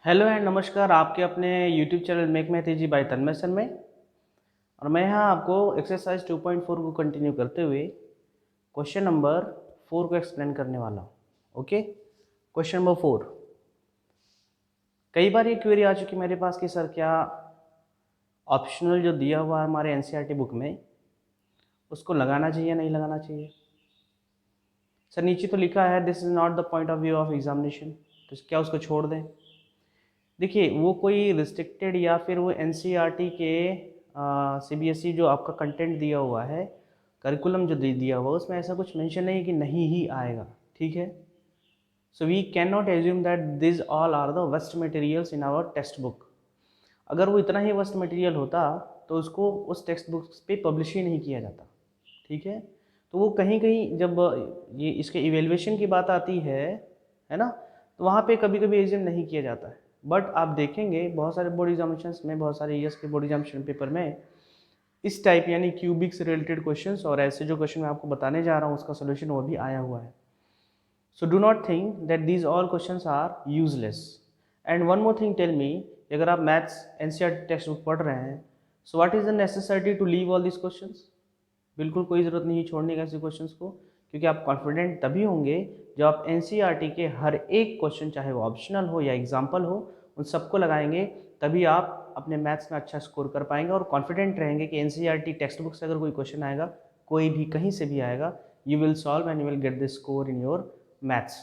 Hello and नमस्कार आपके अपने यूट्यूब चैनल मेक में तेजी बाय तन्मय सन में। और मैं यहाँ आपको एक्सरसाइज 2.4 को कंटिन्यू करते हुए क्वेश्चन नंबर 4 को एक्सप्लेन करने वाला हूँ। Okay, question number 4। कई बार ये क्वेरी आ चुकी मेरे पास कि सर क्या ऑप्शनल जो दिया हुआ है हमारे एनसीईआरटी बुक में उसको लगाना चाहिए या नहीं लगाना चाहिए। सर नीचे तो लिखा है this is not the point of view of examination, तो क्या उसको छोड़ दें। देखिए वो कोई रिस्ट्रिक्टेड या फिर वो एनसीईआरटी के सीबीएसई जो आपका कंटेंट दिया हुआ है, करिकुलम जो दिया हुआ है उसमें ऐसा कुछ मेंशन नहीं है कि नहीं ही आएगा। ठीक है, so we can not assume that this all are the waste materials in our text book. अगर वो इतना ही वेस्ट मटेरियल होता तो उसको उस टेक्स्ट बुक पे पब्लिश ही नहीं किया जाता। ठीक है, तो वो कहीं कहीं जब ये इसके इवेल्युएशन की बात आती है ना, तो वहाँ पे कभी कभी एज्यूम नहीं किया जाता है। बट आप देखेंगे बहुत सारे बोर्ड एग्जामिनेशंस में, बहुत सारे ईयर्स के बोर्ड एग्जामिनेशन पेपर में इस टाइप यानी क्यूबिक से रिलेटेड क्वेश्चंस और ऐसे जो क्वेश्चन मैं आपको बताने जा रहा हूँ उसका सोल्यूशन वो भी आया हुआ है। So do not think that these all questions are useless. And one more thing, tell me, अगर आप मैथ्स एनसीईआरटी टेक्स्ट बुक पढ़ रहे हैं, so what is the necessity to leave all this questions. बिल्कुल कोई ज़रूरत नहीं छोड़ने का ऐसे क्वेश्चंस को, क्योंकि आप कॉन्फिडेंट तभी होंगे जब आप एनसीईआरटी के हर एक क्वेश्चन, चाहे वो ऑप्शनल हो या एग्जाम्पल हो, उन सबको लगाएंगे। तभी आप अपने मैथ्स में अच्छा स्कोर कर पाएंगे और कॉन्फिडेंट रहेंगे कि एनसीईआरटी टेक्स्ट बुक से अगर कोई क्वेश्चन आएगा, कोई भी कहीं से भी आएगा, you will solve and you will get the score in your maths.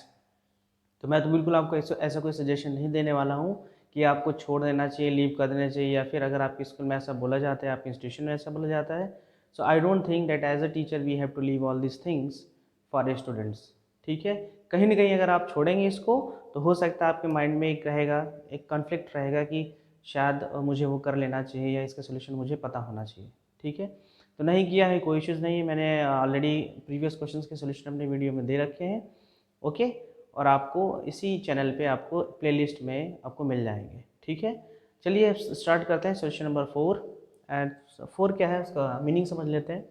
तो मैं तो बिल्कुल आपको ऐसा कोई सजेशन नहीं देने वाला हूँ कि आपको छोड़ देना चाहिए, लीव कर देना चाहिए, या फिर अगर आपके स्कूल में ऐसा बोला जाता है, आपके इंस्टीट्यूशन में ऐसा बोला जाता है, so I don't think that as a teacher we have to leave all this things for a students. ठीक है, कहीं ना कहीं अगर आप छोड़ेंगे इसको तो हो सकता है आपके माइंड में एक रहेगा, एक कॉन्फ्लिक्ट रहेगा कि शायद मुझे वो कर लेना चाहिए या इसका सोल्यूशन मुझे पता होना चाहिए। ठीक है, तो नहीं किया है कोई इश्यूज़ नहीं है, मैंने ऑलरेडी प्रीवियस क्वेश्चंस के सोल्यूशन अपने वीडियो में दे रखे हैं। ओके, और आपको इसी चैनल पे आपको प्लेलिस्ट में आपको मिल जाएंगे। ठीक है, चलिए स्टार्ट करते हैं सोल्यूशन नंबर 4। एंड 4 क्या है उसका मीनिंग समझ लेते हैं।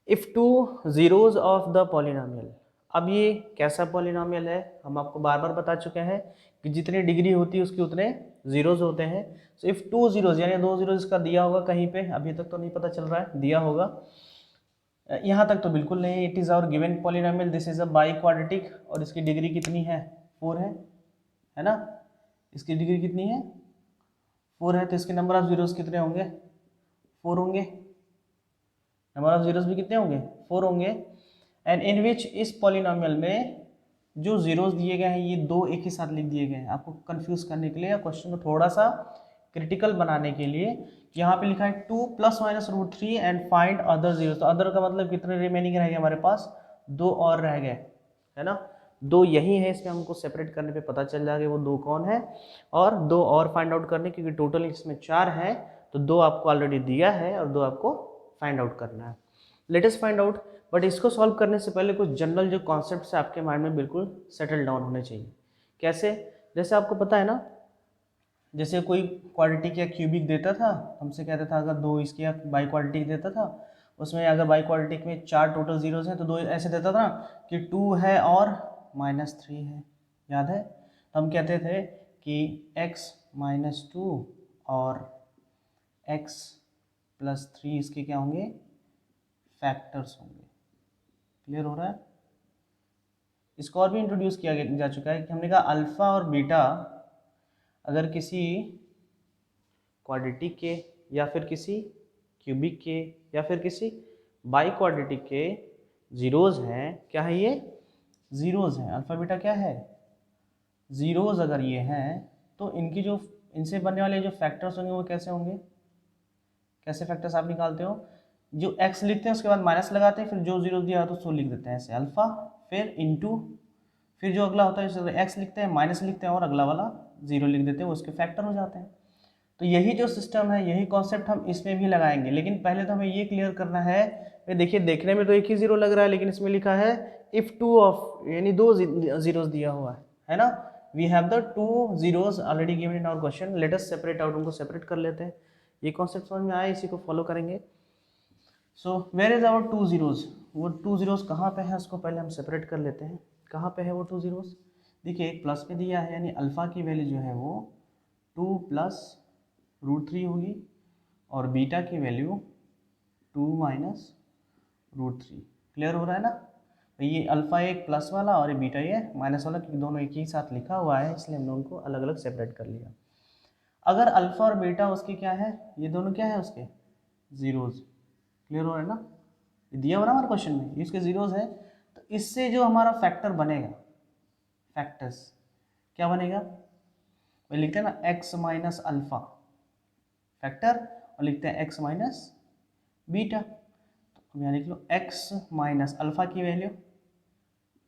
If two zeros of the polynomial. अब ये कैसा पॉलिनोमियल है, हम आपको बार बार बता चुके हैं कि जितनी डिग्री होती है उसके उतने ज़ीरोज़ होते हैं। सो इफ़ टू ज़ीरोज़ यानी 2 ज़ीरोज़ इसका दिया होगा कहीं पे, अभी तक तो नहीं पता चल रहा है, दिया होगा यहाँ तक तो बिल्कुल नहीं। It is our given polynomial, this is a biquadratic और इसकी डिग्री कितनी है, 4 है ना। इसकी डिग्री कितनी है, 4 है, तो इसके नंबर ऑफ जीरोस कितने होंगे, 4 होंगे। नंबर ऑफ जीरोस भी कितने होंगे, 4 होंगे। एंड इन विच इस पॉलिनोमियल में जो जीरोस दिए गए हैं ये दो एक ही साथ लिख दिए गए हैं आपको कंफ्यूज करने के लिए या क्वेश्चन को थोड़ा सा क्रिटिकल बनाने के लिए। यहाँ पे लिखा है 2 ± √3 एंड फाइंड अदर जीरो। तो अदर का मतलब कितने रिमेनिंग रह गए हमारे पास, 2 और रह गए, है ना। 2 यही है, इसमें हमको सेपरेट करने पे पता चल जाएगा वो 2 कौन है, और 2 और फाइंड आउट करने, क्योंकि टोटल इसमें 4 है, तो 2 आपको ऑलरेडी दिया है और 2 आपको फाइंड आउट करना है। Let us find out. But इसको सॉल्व करने से पहले कुछ जनरल जो कॉन्सेप्ट्स आपके माइंड में बिल्कुल सेटल डाउन होने चाहिए। कैसे, जैसे आपको पता है ना, जैसे कोई क्वाड्रेटिक या क्यूबिक देता था, हमसे कहता था अगर 2 इसके या बाई क्वाड्रेटिक देता था, उसमें अगर बाई क्वाड्रेटिक में 4 टोटल जीरोस हैं तो 2 ऐसे देता था कि 2 है और -3 है, याद है। तो हम कहते थे कि x - 2 और x + 3 इसके क्या होंगे, फैक्टर्स होंगे। क्लियर हो रहा है। इसको और भी इंट्रोड्यूस किया जा चुका है कि हमने कहा अल्फा और बीटा अगर किसी क्वाड्रेटिक के या फिर किसी क्यूबिक के या फिर किसी बाई क्वाड्रेटिक के जीरोज हैं, क्या है ये, जीरोज हैं। अल्फा बीटा क्या है, जीरोज अगर ये हैं तो इनकी जो इनसे बनने वाले जो फैक्टर्स होंगे वो कैसे होंगे, कैसे फैक्टर्स आप निकालते हो, जो x लिखते हैं उसके बाद माइनस लगाते हैं, फिर जो जीरो दिया तो उसको लिख देते हैं ऐसे अल्फा, फिर इनटू, फिर जो अगला होता है x लिखते हैं, माइनस लिखते हैं और अगला वाला जीरो लिख देते हैं, वो उसके फैक्टर हो जाते हैं। तो यही जो सिस्टम है, यही कॉन्सेप्ट हम इसमें भी लगाएंगे, लेकिन पहले तो हमें ये क्लियर करना है। देखिए देखने में तो एक ही जीरो लग रहा है, लेकिन इसमें लिखा है इफ 2 ऑफ, यानी 2 जीरोस दिया हुआ है ना। We have the 2 zeros already given in our question, let us separate out, उनको सेपरेट कर लेते हैं। ये कॉन्सेप्ट समझ में आया, इसी को फॉलो करेंगे। So where is our 2 zeros, वो 2 जीरोस कहाँ पे है उसको पहले हम सेपरेट कर लेते हैं। कहाँ पे है वो 2 जीरोस, देखिए एक प्लस में दिया है, यानी अल्फ़ा की वैल्यू जो है वो 2 प्लस √3 होगी और बीटा की वैल्यू 2 माइनस √3। क्लियर हो रहा है ना? तो ये अल्फ़ा एक प्लस वाला और ये बीटा ये माइनस वाला, क्योंकि दोनों एक ही साथ लिखा हुआ है इसलिए हमने उनको अलग अलग सेपरेट कर लिया। अगर अल्फ़ा और बीटा उसके क्या है, ये दोनों क्या है उसके ज़ीरोज़। क्लियर हो रहा है ना? ये दिया हुआ ना हमारे क्वेश्चन में, ये इसके ज़ीरोज़ है। तो इससे जो हमारा फैक्टर बनेगा, फैक्टर्स क्या बनेगा, वही लिखते हैं ना एक्स माइनस अल्फ़ा फैक्टर, और लिखते हैं एक्स माइनस बीटा। तो यहाँ लिख लो एक्स माइनस अल्फ़ा की वैल्यू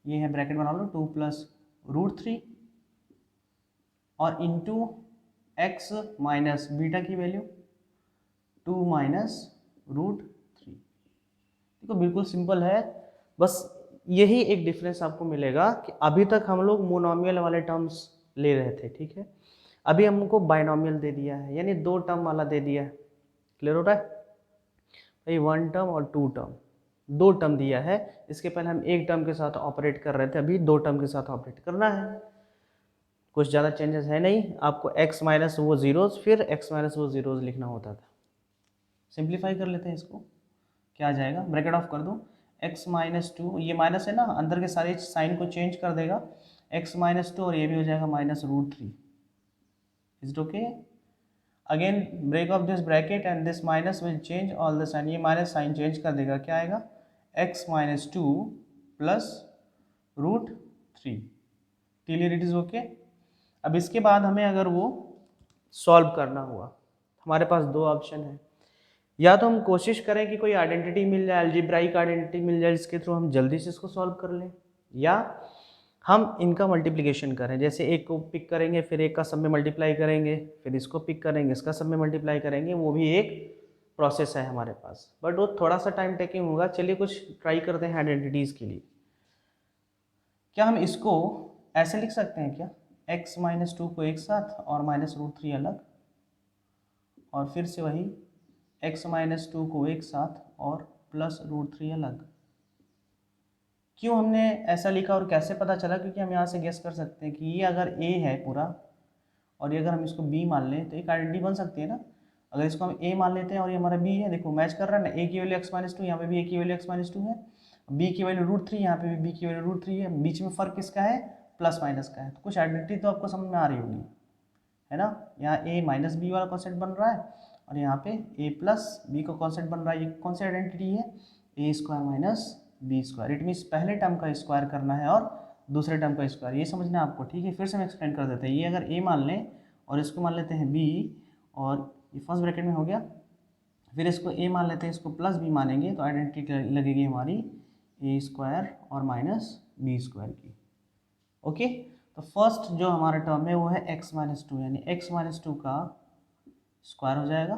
ये है, ब्रैकेट बना लो 2 प्लस √3 और इंटू एक्स माइनस बीटा की वैल्यू 2 माइनस √3। देखो बिल्कुल सिंपल है, बस यही एक डिफरेंस आपको मिलेगा कि अभी तक हम लोग मोनोमियल वाले टर्म्स ले रहे थे, ठीक है, अभी हमको बाइनोमियल दे दिया है, यानी 2 टर्म वाला दे दिया है। क्लियर हो रहा है भाई? 1 टर्म और 2 टर्म, 2 टर्म दिया है। इसके पहले हम 1 टर्म के साथ ऑपरेट कर रहे थे, अभी 2 टर्म के साथ ऑपरेट करना है। कुछ ज़्यादा चेंजेस है नहीं, आपको x माइनस वो ज़ीरोज़ फिर x माइनस वो ज़ीरोज़ लिखना होता था। सिंप्लीफाई कर लेते हैं इसको, क्या आ जाएगा, ब्रैकेट ऑफ कर दो, x माइनस 2, ये माइनस है ना, अंदर के सारे साइन को चेंज कर देगा, x माइनस 2 और ये भी हो जाएगा minus √3। Is it okay? Again break off this bracket and this minus will change all the sign, ये माइनस साइन चेंज कर देगा, क्या आएगा x minus 2 plus √3। Clear? It is okay. अब इसके बाद हमें अगर वो सॉल्व करना हुआ, हमारे पास 2 ऑप्शन है, या तो हम कोशिश करें कि कोई आइडेंटिटी मिल जाए, अलजेब्राइक आइडेंटिटी मिल जाए जिसके थ्रू हम जल्दी से इसको सॉल्व कर लें, या हम इनका मल्टीप्लिकेशन करें, जैसे एक को पिक करेंगे फिर एक का सब में मल्टीप्लाई करेंगे, फिर इसको पिक करेंगे इसका सब में मल्टीप्लाई करेंगे, वो भी एक प्रोसेस है हमारे पास, बट वो थोड़ा सा टाइम टेकिंग होगा। चलिए कुछ ट्राई करते हैं आइडेंटिटीज़ के लिए। क्या हम इसको ऐसे लिख सकते हैं क्या, x माइनस 2 को एक साथ और माइनस √3 अलग, और फिर से वही x माइनस 2 को एक साथ और प्लस √3 अलग। क्यों हमने ऐसा लिखा और कैसे पता चला, क्योंकि हम यहाँ से गेस कर सकते हैं कि ये अगर a है पूरा और ये अगर हम इसको b मान लें तो एक आइडेंटिटी बन सकती है ना। अगर इसको हम a मान लेते हैं और ये हमारा b है, देखो मैच कर रहा है ना, a की वैल्यू x माइनस 2, यहाँ पे भी a की वैल्यू x माइनस 2 है, b की वैल्यू √3, यहाँ पे भी b की वैल्यू √3 है, बीच में फ़र्क किसका है, प्लस माइनस का है। तो कुछ आइडेंटिटी तो आपको समझ में आ रही होगी, है ना। यहाँ a माइनस बी वाला कॉन्सेप्ट बन रहा है और यहाँ पे a प्लस बी का कॉन्सेप्ट बन रहा है। ये कौन सी आइडेंटिटी है, a square minus B square. It means पहले टर्म का स्क्वायर करना है और दूसरे टर्म का स्क्वायर, ये समझना है आपको, ठीक है। फिर से हम एक्सप्लेन कर देते हैं, ये अगर a मान लें और इसको मान लेते हैं b, और ये फर्स्ट ब्रैकेट में हो गया, फिर इसको a मान लेते हैं, इसको प्लस b मानेंगे, तो आइडेंटिटी लगेगी हमारी a स्क्वायर और माइनस बी स्क्वायर की। ओके, तो फर्स्ट जो हमारा टर्म है वो है x माइनस 2, यानी x माइनस 2 का स्क्वायर हो जाएगा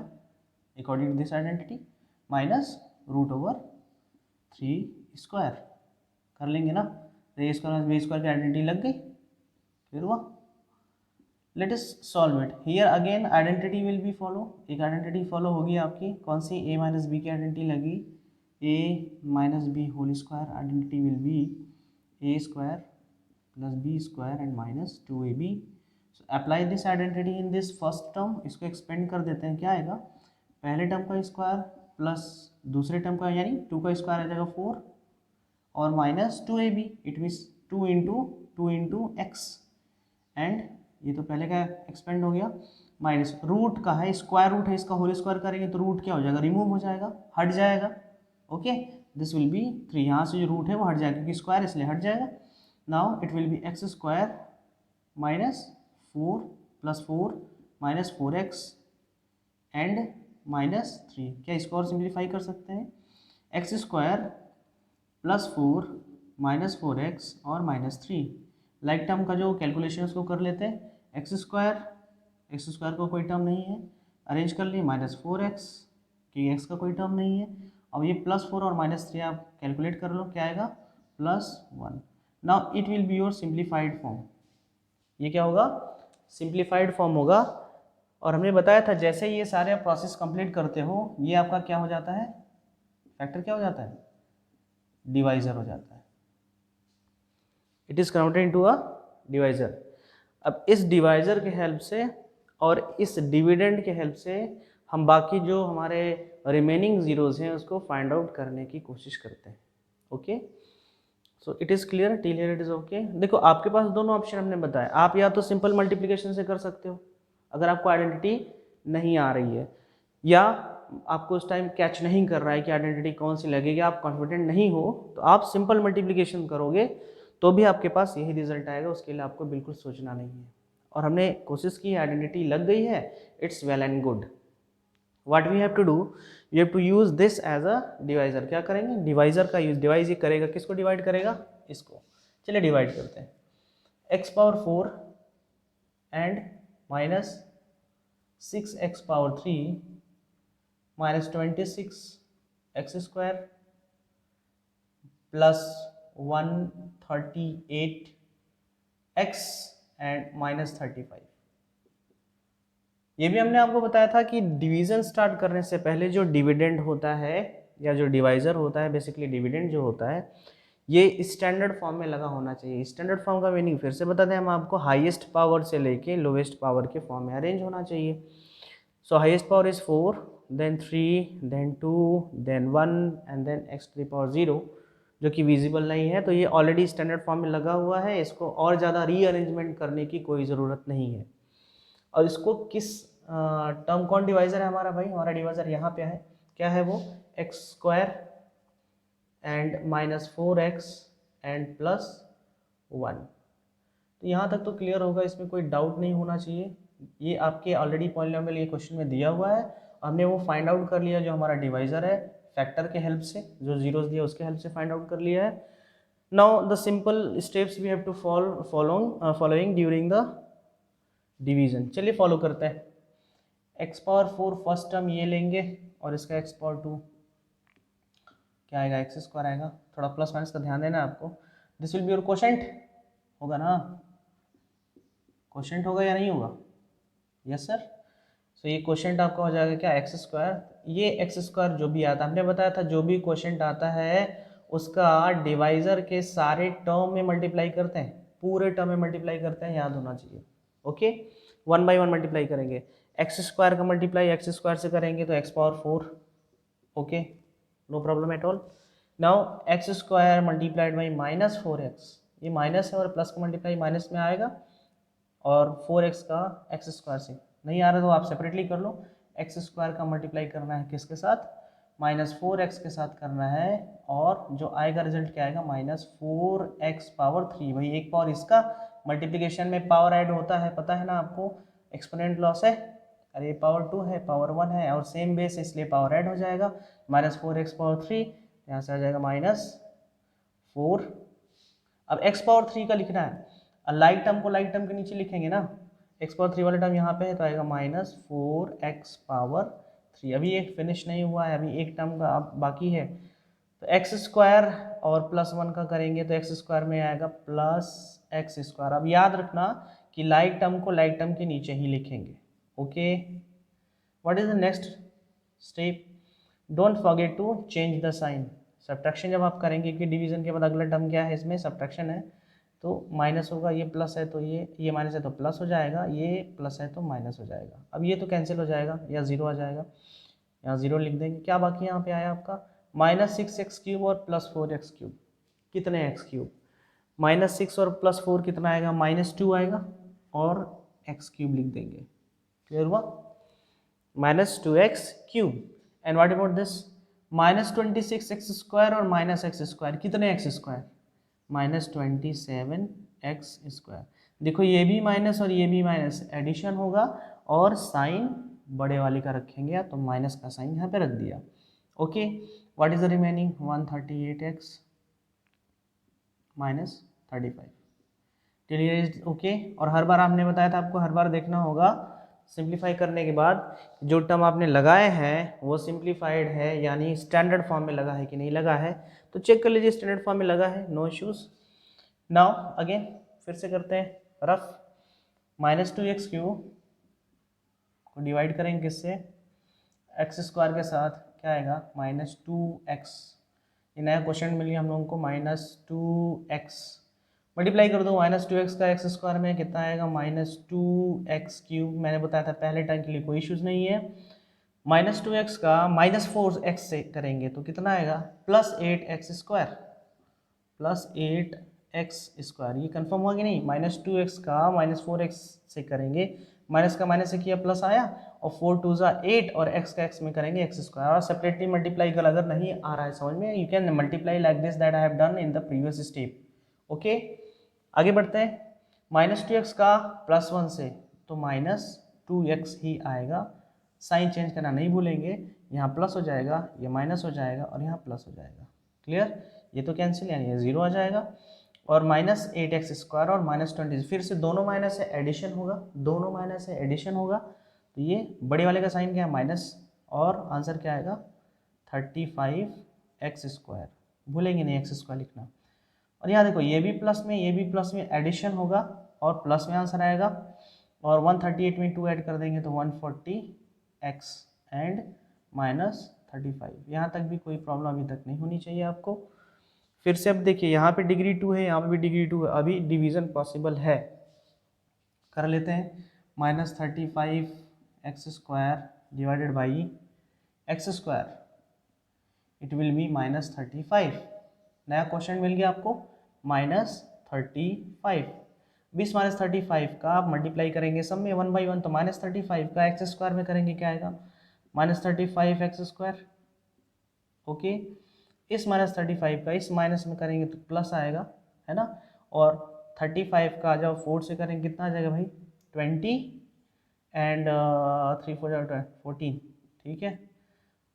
according to this identity, minus √3 square कर लेंगे ना, तो A square minus B square की आइडेंटिटी लग गई। फिर हुआ, let us solve it. Here again identity will be follow, एक आइडेंटिटी फॉलो होगी आपकी, कौन सी, a माइनस बी की आइडेंटिटी लगी, a minus B whole square, identity will be a square plus B square and minus 2ab। So apply this identity in this first term, इसको expand कर देते हैं, क्या आएगा, पहले टर्म का स्क्वायर प्लस दूसरे टर्म का, यानी 2 का स्क्वायर आ जाएगा 4 और minus 2ab, it means 2 into x, and ये तो पहले का एक्सपेंड हो गया, माइनस रूट का है, स्क्वायर रूट है, इसका होल स्क्वायर करेंगे तो रूट क्या हो जाएगा, रिमूव हो जाएगा, हट जाएगा। ओके, दिस विल बी 3, यहाँ से जो रूट है वो हट जाएगा क्योंकि स्क्वायर इसलिए हट जाएगा। Now it will be x square minus 4 plus 4 minus 4x and minus 3। क्या इसको और सिंप्लीफाई कर सकते हैं, x square plus 4 minus 4x और माइनस 3। लाइक टर्म का जो कैलकुलेशन उसको कर लेते हैं, एक्स स्क्वायर को कोई टर्म नहीं है, अरेंज कर लिए, माइनस 4x कि एक्स का कोई टर्म नहीं है। अब ये प्लस 4 और माइनस 3 आप कैलकुलेट कर लो, क्या आएगा, +1। Now it will be your simplified form, ये क्या होगा, सिंप्लीफाइड फॉर्म होगा। और हमने बताया था जैसे ये सारे प्रोसेस कंप्लीट करते हो, ये आपका क्या हो जाता है, फैक्टर क्या हो जाता है, डिवाइजर हो जाता है। It is converted into a divisor. अब इस डिवाइज़र के हेल्प से और इस डिविडेंड के हेल्प से हम बाकी जो हमारे रिमेनिंग ज़ीरोज़ हैं उसको फाइंड आउट करने की कोशिश करते हैं। Okay, so it is clear till here, it is okay. देखो आपके पास दोनों ऑप्शन हमने बताए, आप या तो सिंपल मल्टीप्लिकेशन से कर सकते हो अगर आपको आइडेंटिटी नहीं आ रही है, या आपको उस टाइम कैच नहीं कर रहा है कि आइडेंटिटी कौन सी लगेगी, आप कॉन्फिडेंट नहीं हो, तो आप सिंपल मल्टीप्लिकेशन करोगे तो भी आपके पास यही रिजल्ट आएगा, उसके लिए आपको बिल्कुल सोचना नहीं है। और हमने कोशिश की, आइडेंटिटी लग गई है, it's well and good. What we have to do, we have to use this as a divisor. क्या करेंगे, डिवाइजर का यूज, डिवाइज ये करेगा, किसको डिवाइड करेगा, इसको। चलिए डिवाइड करते हैं, x power 4 and minus 6x power 3 minus 26 x square plus 138 x and minus 35। ये भी हमने आपको बताया था कि डिवीजन स्टार्ट करने से पहले जो डिविडेंड होता है या जो डिवाइजर होता है, बेसिकली डिविडेंड जो होता है, ये स्टैंडर्ड फॉर्म में लगा होना चाहिए। स्टैंडर्ड फॉर्म का मीनिंग फिर से बताते हैं हम आपको, हाईएस्ट पावर से लेके लोवेस्ट पावर के फॉर्म में अरेंज होना चाहिए। So highest power is 4, then 3, then 2, then 1 and then x to the power 0, जो कि विजिबल नहीं है, तो ये ऑलरेडी स्टैंडर्ड फॉर्म में लगा हुआ है, इसको और ज़्यादा रीअरेंजमेंट करने की कोई ज़रूरत नहीं है। और इसको किस टर्म, कौन डिवाइजर है हमारा भाई, हमारा डिवाइजर यहाँ पे है, क्या है वो, x square and minus 4x and plus 1। तो यहाँ तक तो क्लियर होगा, इसमें कोई डाउट नहीं होना चाहिए। ये आपके ऑलरेडी पॉलिनोमियल ये क्वेश्चन में दिया हुआ है, हमने वो फाइंड आउट कर लिया जो हमारा डिवाइजर है, फैक्टर के हेल्प से, जो जीरोस दिया उसके हेल्प से फाइंड आउट कर लिया है। Now the simple steps we have to following during the division. चलिए फॉलो करते हैं। एक्स पावर 4 फर्स्ट टर्म ये लेंगे और इसका एक्स पावर 2 क्या आएगा, एक्स स्क्वायर आएगा। थोड़ा प्लस माइनस का ध्यान देना है आपको। This will be your quotient, होगा ना, क्वोशेंट होगा या नहीं होगा, यस सर। सो ये क्वोशेंट आपका हो जाएगा क्या, एक्स स्क्वायर। ये एक्स स्क्वायर जो भी आता है, हमने बताया था जो भी क्वोशेंट आता है उसका डिवाइजर के सारे टर्म में मल्टीप्लाई करते हैं, पूरे टर्म में मल्टीप्लाई करते हैं, याद होना चाहिए। ओके, 1 बाई 1 मल्टीप्लाई करेंगे, एक्स स्क्वायर का मल्टीप्लाई एक्स स्क्वायर से करेंगे तो X power 4, okay, no problem at all. Now X square multiplied by minus 4x, ये माइनस है और प्लस का मल्टीप्लाई माइनस में आएगा, और 4x का एक्स स्क्वायर से नहीं आ रहा तो आप सेपरेटली कर लो। एक्स स्क्वायर का मल्टीप्लाई करना है किसके साथ, माइनस 4x के साथ करना है, और जो आएगा रिजल्ट क्या आएगा, माइनस 4x पावर 3। भाई एक पावर इसका, मल्टीप्लिकेशन में पावर ऐड होता है, पता है ना आपको, एक्सपोनेंट लॉस है, अरे पावर 2 है, पावर 1 है, और सेम बेस इसलिए पावर ऐड हो जाएगा, माइनस 4x पावर 3, यहाँ से आ जाएगा माइनस 4। अब x पावर 3 का लिखना है, लाइक टर्म को लाइक टर्म के नीचे लिखेंगे ना, x पावर 3 वाला टर्म यहाँ पे है तो आएगा माइनस 4x पावर 3। अभी एक फिनिश नहीं हुआ है, अभी एक टर्म का बाकी है, तो एक्स स्क्वायर और प्लस 1 का करेंगे तो एक्स स्क्वायर में आएगा प्लस एक्स स्क्वायर। अब याद रखना कि लाइक टर्म को लाइक टर्म के नीचे ही लिखेंगे। Okay, what is the next step, don't forget to change the sign. Subtraction जब आप करेंगे कि डिवीजन के बाद अगला टर्म क्या है, इसमें सब्ट्रैक्शन है तो माइनस होगा, ये प्लस है तो ये माइनस है तो प्लस हो जाएगा, ये प्लस है तो माइनस हो जाएगा। अब ये तो कैंसिल हो जाएगा या ज़ीरो आ जाएगा, यहाँ ज़ीरो लिख देंगे। क्या बाकी यहाँ पे आया आपका, माइनस 6x क्यूब और प्लस 4x क्यूब, कितने एक्स क्यूब, माइनस 6 और प्लस 4 कितना आएगा, माइनस 2 आएगा, और एक्स क्यूब लिख देंगे। क्लियर हुआ, minus 2x cube. And what about this, minus 26x square और माइनस एक्स स्क्वायर, कितने x square, minus 27x square. देखो ये भी माइनस और ये भी माइनस, एडिशन होगा और साइन बड़े वाले का रखेंगे, तो माइनस का साइन यहाँ पे रख दिया। Okay, what is the remaining, 138x minus 35। Clear, okay. और हर बार हमने बताया था आपको हर बार देखना होगा सिंप्लीफाई करने के बाद जो टर्म आपने लगाए हैं वो सिंप्लीफाइड है, यानी स्टैंडर्ड फॉर्म में लगा है कि नहीं लगा है, तो चेक कर लीजिए स्टैंडर्ड फॉर्म में लगा है, नो इश्यूज। नाउ अगेन फिर से करते हैं रफ, माइनस 2x क्यूब को डिवाइड करेंगे किससे, एक्स स्क्वायर के साथ, क्या आएगा, -2x। ये नया क्वेश्चन मिल गया हम लोगों को, -2x मल्टीप्लाई कर दो माइनस 2x का एक्स स्क्वायर में कितना आएगा -2x³ मैंने बताया था पहले टाइम के लिए कोई इश्यूज नहीं है। -2x का -4x से करेंगे तो कितना आएगा +8x², +8x²। ये कंफर्म हुआ कि नहीं? -2x का -4x से करेंगे, माइनस का माइनस से किया प्लस आया, और 4 2 ज़ा 8 और x का x में करेंगे x²। और सेपरेटली मल्टीप्लाई कर अगर नहीं आ रहा है समझ में, you can multiply like this that I have done in the previous step. Okay, आगे बढ़ते हैं। -2x का +1 से तो -2x ही आएगा। साइन चेंज करना नहीं भूलेंगे, यहाँ प्लस हो जाएगा, ये माइनस हो जाएगा और यहाँ प्लस हो जाएगा। क्लियर? ये तो कैंसिल, यानी ये 0 आ जाएगा। और -8x² और -20, फिर से दोनों माइनस है, एडिशन होगा, दोनों माइनस है, एडिशन होगा। तो ये बड़े वाले का साइन क्या है? माइनस, और आंसर क्या आएगा 35x²। भूलेंगे नहीं x² लिखना। और यहाँ देखो ये भी प्लस में, ये भी प्लस में, एडिशन होगा और प्लस में आंसर आएगा। और 138 में 2 ऐड कर देंगे तो 140x एंड -35। यहाँ तक भी कोई प्रॉब्लम अभी तक नहीं होनी चाहिए आपको। फिर से अब देखिए यहाँ पे डिग्री 2 है, यहाँ पे भी डिग्री 2 है, अभी डिवीज़न पॉसिबल है। कर लेते हैं। -35x² divided by x², it will be -35। नया क्वेश्चन मिल गया आपको, -35। 20 -35 का आप मल्टीप्लाई करेंगे सब में 1 बाई 1, तो -35 का x² में करेंगे क्या आएगा? -35x²। ओके, इस -35 का इस माइनस में करेंगे तो प्लस आएगा, है ना। और 35 का जब 4 से करेंगे कितना आ जाएगा भाई? 20 एंड 3 4 14। ठीक है,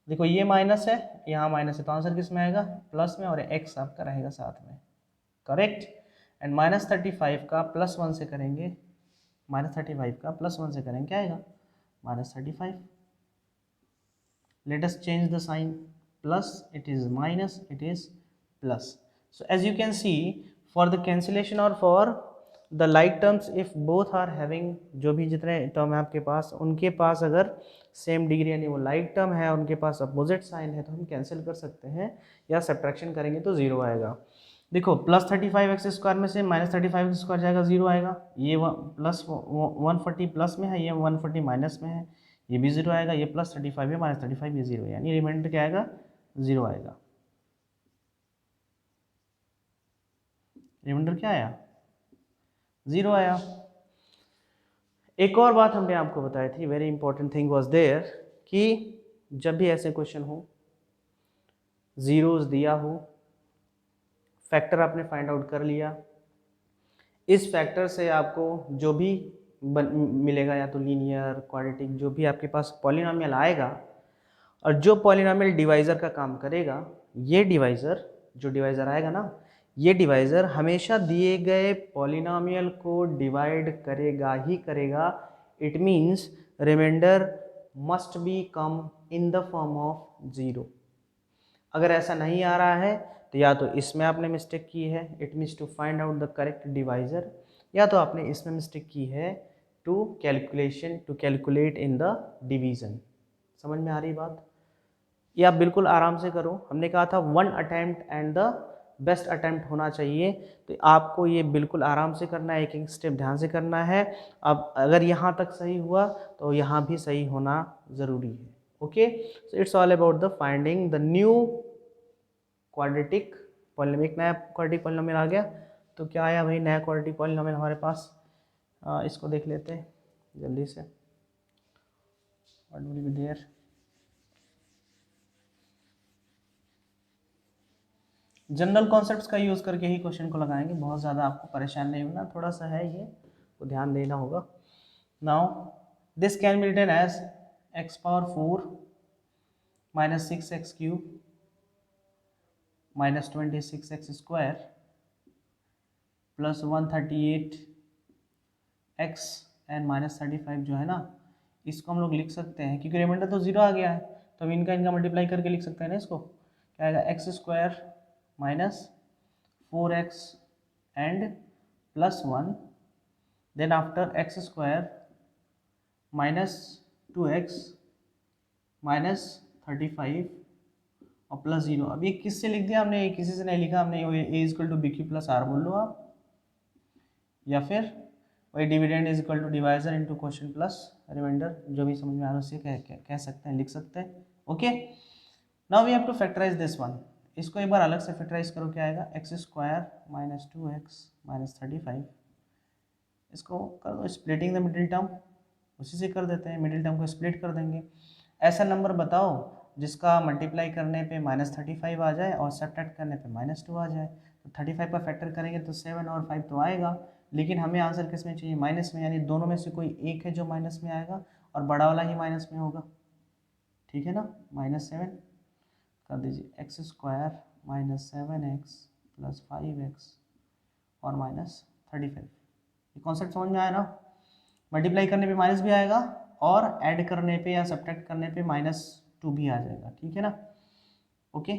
देखो ये माइनस है, यहाँ माइनस है, तो आंसर किस में आएगा? प्लस में, और x आपका रहेगा साथ में। करेक्ट। एंड -35 का +1 से करेंगे, -35 का +1 से करेंगे क्या आएगा? -35। let us change the sign, plus it is minus, it is plus. So as you can see, for the cancellation or for the like terms, if both are having, जो भी जितने टर्म है आपके पास, उनके पास अगर सेम डिग्री यानी वो like term है, उनके पास अपोजिट साइन है, तो हम कैंसिल कर सकते हैं या सब्ट्रैक्शन करेंगे तो 0 आएगा। देखो +35x² में से -35x² जाएगा, 0 आएगा। ये प्लस 140 प्लस में है, ये 140 माइनस में है, ये भी 0 आएगा। ये +35 है, -35 ये 0 है, यानी रिमाइंडर क्या आएगा? 0 आएगा। रिमाइंडर क्या आया? 0 आया। एक और बात हमने आपको बताई थी, very important thing was there, कि जब भी ऐसे क्वेश्चन हो, जीरोस दिया हो, फैक्टर आपने फाइंड आउट कर लिया, इस फैक्टर से आपको जो भी मिलेगा, या तो लीनियर, क्वाड्रेटिक, जो भी आपके पास पॉलिनोमियल आएगा, और जो पॉलिनोमियल डिवाइज़र का काम करेगा, ये डिवाइज़र, जो डिवाइज़र आएगा ना, ये डिवाइज़र हमेशा दिए गए पॉलिनोमियल को डिवाइड करेगा ही करेगा। It means remainder must be come in the form of 0। अगर ऐसा नहीं आ रहा है तो या तो इसमें आपने मिस्टेक की है, it means to find out the correct divisor, या तो आपने इसमें मिस्टेक की है to calculate in the division. समझ में आ रही बात? ये आप बिल्कुल आराम से करो। हमने कहा था 1 attempt and the best attempt होना चाहिए, तो आपको ये बिल्कुल आराम से करना है, एक एक स्टेप ध्यान से करना है। अब अगर यहाँ तक सही हुआ तो यहाँ भी सही होना ज़रूरी है। Okay, so it's all about the finding the new quadratic polynomial. नया क्वाड्रेटिक पॉलिनोमियल आ गया, तो क्या आया भाई? नया क्वाड्रेटिक पॉलिनोमियल हमारे पास। इसको देख लेते हैं जल्दी से। What will be there? General concepts का यूज़ करके ही क्वेश्चन को लगाएंगे, बहुत ज़्यादा आपको परेशान नहीं होना, थोड़ा सा है ये, तो ध्यान देना होगा। Now this can be written as x⁴ -6x³ -26x² + 138x and -35 जो है ना, इसको हम लोग लिख सकते हैं, क्योंकि रिमाइंडर तो 0 आ गया है, तो हम इनका मल्टीप्लाई करके लिख सकते हैं ना इसको। क्या आएगा? x² -4x and +1, then after x² -2x -35 और +0। अब ये किससे लिख दिया हमने? किसी से नहीं लिखा हमने, a = bq + r बोल लो आप। या फिर वही dividend is equal to divisor into question plus reminder, जो भी समझ में आ रहा है उसे कह सकते हैं, लिख सकते हैं। Okay, now we have to factorize this one. इसको एक बार अलग से फैक्टराइज करो, क्या आएगा, x square minus 2x minus 35। इसको कर दो स्प्लिटिंग द मिडिल टर्म, उसी से कर देते हैं, मिडिल टर्म को स्प्लिट कर देंगे। ऐसा नंबर बताओ जिसका मल्टीप्लाई करने पे माइनस 35 आ जाए और सब्ट्रैक्ट करने पे माइनस 2 आ जाए। तो 35 का फैक्टर करेंगे तो 7 और 5 तो आएगा, लेकिन हमें आंसर किस में चाहिए, माइनस में, यानी दोनों में से कोई एक है जो माइनस में आएगा और बड़ा वाला ही माइनस में होगा। ठीक है ना, -7 कर दीजिए, x square minus 7x plus 5x और माइनस 35। ये कॉन्सेप्ट समझ में आया ना, मल्टीप्लाई करने पे माइनस भी आएगा और ऐड करने पे या सब्ट्रैक्ट करने पे -2 भी आ जाएगा। ठीक है ना, okay.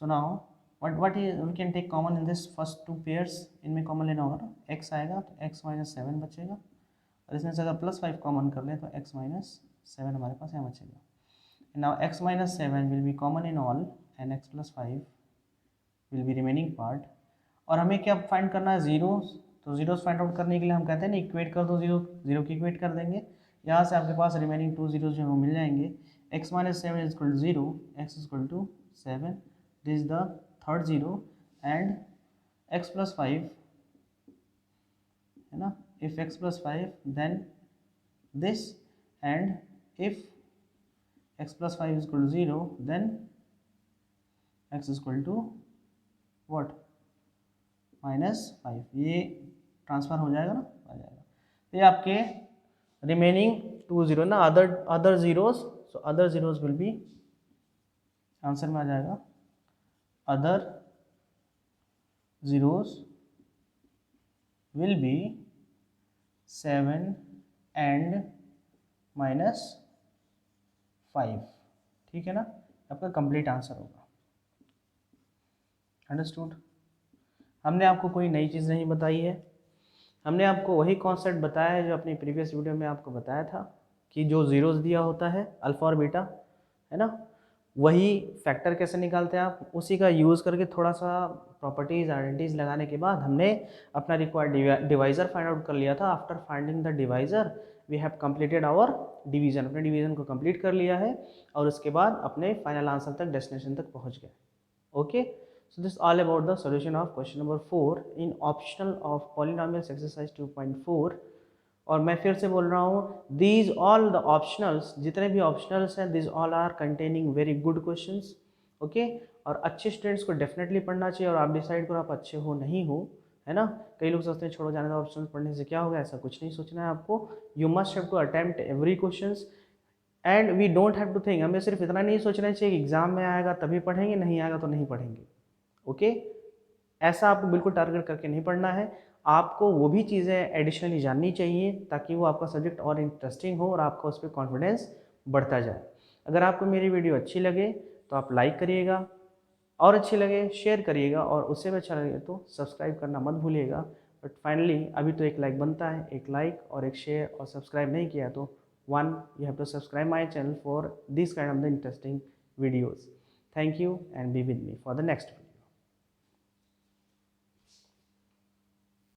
So now what we can take common in this first two pairs, इनमें कॉमन लेना होगा ना, x आएगा तो x माइनस 7 बचेगा, और इसमें से अगर +5 कॉमन कर लें तो x माइनस 7 हमारे पास यहाँ बचेगा। Now x minus 7 will be common in all and x plus 5 will be remaining part. और हमें क्या फाइंड करना है, जीरोस। तो जीरोस फाइंड आउट करने के लिए हम कहते हैं ना, इक्वेट कर दो, जीरो जीरो की इक्वेट कर देंगे, यहाँ से आपके पास रिमेनिंग 2 जीरोस जो मिल जाएंगे। x minus 7 is equal to 0, x is equal to 7, this is the third zero, and x plus 5 है ना, if x plus 5 then this, and if x plus 5 is equal to 0 then x is equal to what, -5। ये transfer हो जाएगा ना, आ जाएगा। तो ये आपके रिमेनिंग 2 जीरो ना, other zeros, so other zeros will be, answer में आ जाएगा other zeros will be 7 and -5। ठीक है ना, आपका कंप्लीट आंसर होगा। अंडरस्टूड। हमने आपको कोई नई चीज़ नहीं बताई है, हमने आपको वही कॉन्सेप्ट बताया है जो अपनी प्रीवियस वीडियो में आपको बताया था, कि जो जीरोस दिया होता है अल्फा और बीटा, है ना, वही फैक्टर कैसे निकालते हैं आप, उसी का यूज़ करके थोड़ा सा प्रॉपर्टीज़ आइडेंटिटीज़ लगाने के बाद हमने अपना रिक्वायर्ड डिवाइज़र फाइंड आउट कर लिया था। After finding the divisor we have completed our division, अपने डिवीज़न को कंप्लीट कर लिया है और उसके बाद अपने फाइनल आंसर तक, डेस्टिनेशन तक पहुँच गए। Okay, so this is all about the solution of question number 4 in optional of polynomials exercise 2.4। और मैं फिर से बोल रहा हूँ, these all the optionals, जितने भी optionals हैं, these all are containing very good questions। Okay, और अच्छे स्टूडेंट्स को डेफिनेटली पढ़ना चाहिए, और आप डिसाइड करो आप अच्छे हो नहीं हो, है ना। कई लोग सोचते हैं छोड़ो जाने दो, ऑप्शंस पढ़ने से क्या होगा, ऐसा कुछ नहीं सोचना है आपको। You must have to attempt every questions and we don't have to think, हमें सिर्फ इतना नहीं सोचना चाहिए कि एग्जाम में आएगा तभी पढ़ेंगे, नहीं आएगा तो नहीं पढ़ेंगे। ओके, ऐसा आपको बिल्कुल टारगेट करके नहीं पढ़ना है, आपको वो भी चीज़ें एडिशनली जाननी चाहिए ताकि वो आपका सब्जेक्ट और इंटरेस्टिंग हो और आपका उस पर कॉन्फिडेंस बढ़ता जाए। अगर आपको मेरी वीडियो अच्छी लगे तो आप लाइक करिएगा, और अच्छी लगे शेयर करिएगा, और उससे भी अच्छा लगे तो सब्सक्राइब करना मत भूलिएगा। बट फाइनली अभी तो एक लाइक बनता है, एक लाइक और एक शेयर, और सब्सक्राइब नहीं किया तो 1 you have to subscribe my channel for this kind of the interesting videos। Thank you and be with me for the next video।